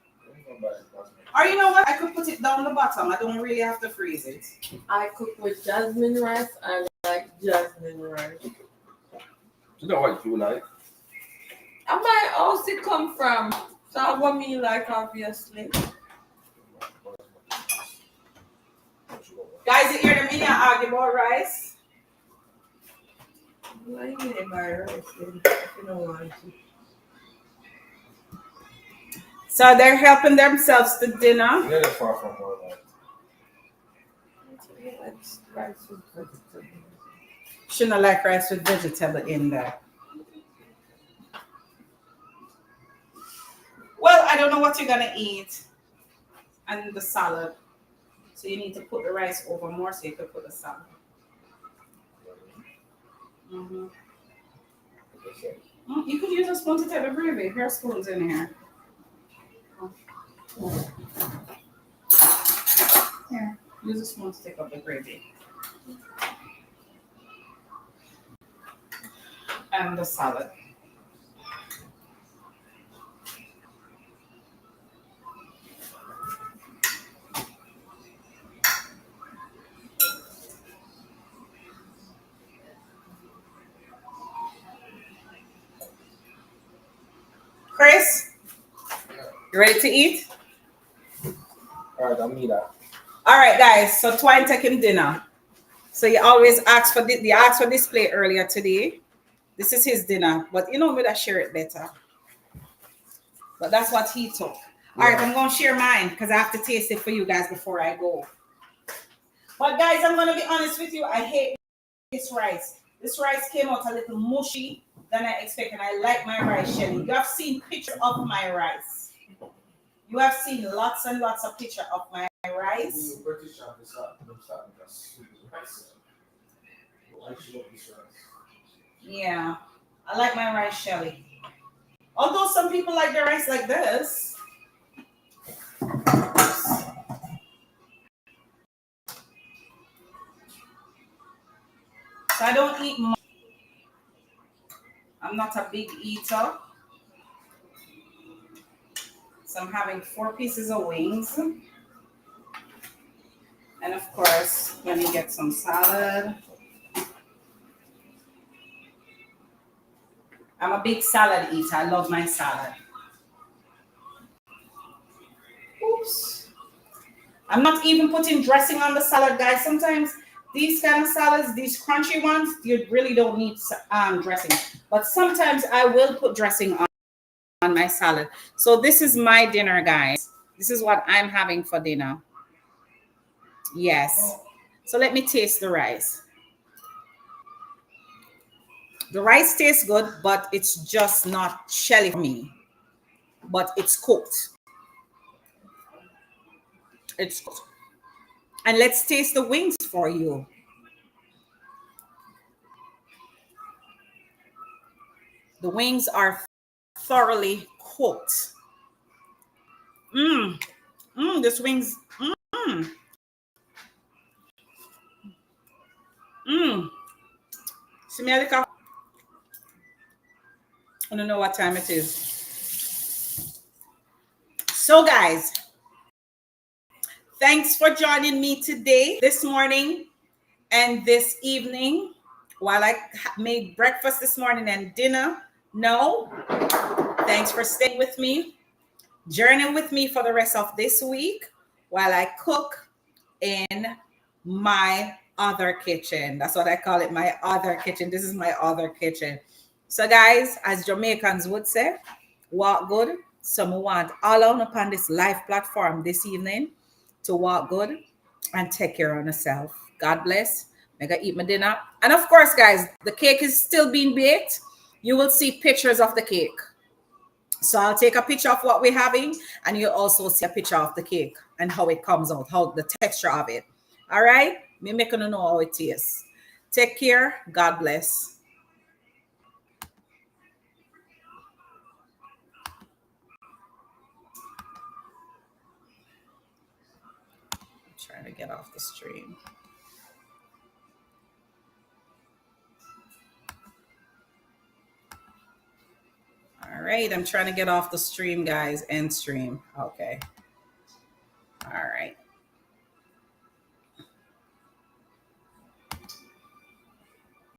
Or you know what? I could put it down the bottom. I don't really have to freeze it. I cook with jasmine rice. I like jasmine rice. You know what you like? And my house it come from. So what me like, obviously. Guys, you hear them in here argue about rice? Why you need my rice then? If you don't want to. So they're helping themselves to dinner. You're not far from more like. It's rice with vegetables. Shouldn't like rice with vegetable in there. Well, I don't know what you're gonna eat. And the salad. So you need to put the rice over more so you can put the salad. Mm-hmm. You could use a spoon to take the gravy. There are spoons in here. Here, use a spoon to take up the gravy. And the salad. Chris, you ready to eat? Alright, I'll meet that. All right, guys. So Twine taking dinner. So you always ask for you asked for this plate earlier today. This is his dinner, but you know me that share it better. But that's what he took. All right, I'm gonna share mine because I have to taste it for you guys before I go. But guys, I'm gonna be honest with you. I hate this rice. This rice came out a little mushy than I expected. I like my rice, Shelly. You have seen pictures of my rice. You have seen lots and lots of pictures of my rice. British have this up. Don't stop because rice. Why should you this rice? Yeah, I like my rice, Shelly. Although some people like their rice like this. So I don't eat much. I'm not a big eater. So I'm having 4 pieces of wings. And of course, let me get some salad. I'm a big salad eater. I love my salad. Oops. I'm not even putting dressing on the salad, guys. Sometimes these kind of salads, these crunchy ones, you really don't need dressing. But sometimes I will put dressing on my salad. So this is my dinner, guys. This is what I'm having for dinner. Yes. So let me taste the rice. The rice tastes good, but it's just not shelly for me. But it's cooked. It's cooked. And let's taste the wings for you. The wings are thoroughly cooked. This wings. Smell it. I don't know what time it is. So, guys, thanks for joining me today, this morning, and this evening while I made breakfast this morning and dinner. No, thanks for staying with me. Journey with me for the rest of this week while I cook in my other kitchen. That's what I call it, my other kitchen. This is my other kitchen. So guys, as Jamaicans would say, walk good, So I want all on upon this live platform this evening to walk good and take care of yourself. God bless. I gotta eat my dinner. And of course, guys, the cake is still being baked. You will see pictures of the cake. So I'll take a picture of what we're having, and you'll also see a picture of the cake and how it comes out, how the texture of it. All right? Me making you know how it tastes. Take care. God bless. I'm trying to get off the stream. All right, I'm trying to get off the stream, guys. End stream. Okay.